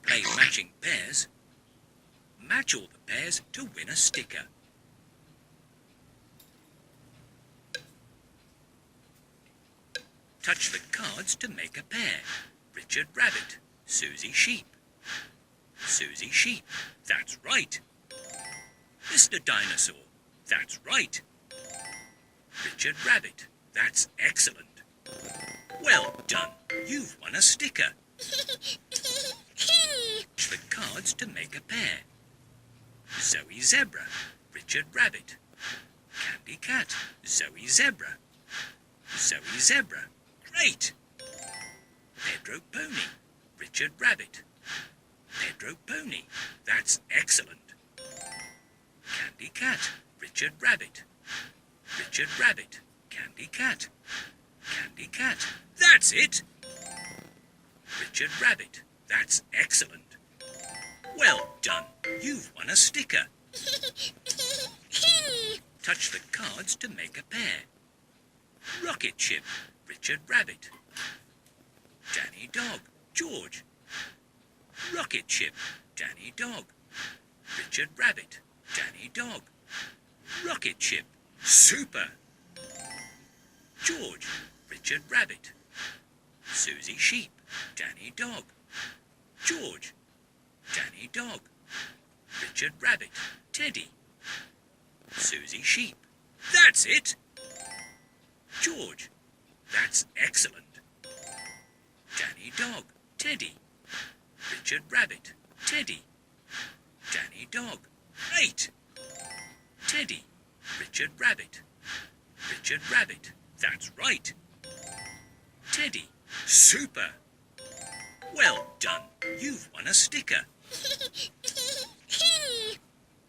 play matching pairs. Match all the pairs to win a sticker. Touch the cards to make a pair. Richard Rabbit, Susie Sheep. Susie Sheep, that's right. Mr. Dinosaur, that's right. Richard Rabbit, that's excellent. Well done, you've won a sticker. Touch the cards to make a pair. Zoe Zebra, Richard Rabbit. Candy Cat, Zoe Zebra. Zoe Zebra, great. Pedro Pony, Richard Rabbit. Pedro Pony, that's excellent. Candy Cat, Richard Rabbit. Richard Rabbit, Candy Cat. Candy Cat, that's it. Richard Rabbit, that's excellent. Well done, you've won a sticker. Touch the cards to make a pair. Rocket Ship, Richard Rabbit. Danny Dog, George. Rocket Ship, Danny Dog. Richard Rabbit, Danny Dog. Rocket Ship, super. George, Richard Rabbit. Susie Sheep, Danny Dog. George, Danny Dog. Richard Rabbit, Teddy. Susie Sheep, that's it. George, that's excellent. Danny Dog, Teddy. Richard Rabbit, Teddy. Danny Dog, great. Teddy, Richard Rabbit. Richard Rabbit, that's right. Teddy, super. Well done, you've won a sticker.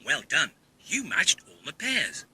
Well done, you matched all the pairs.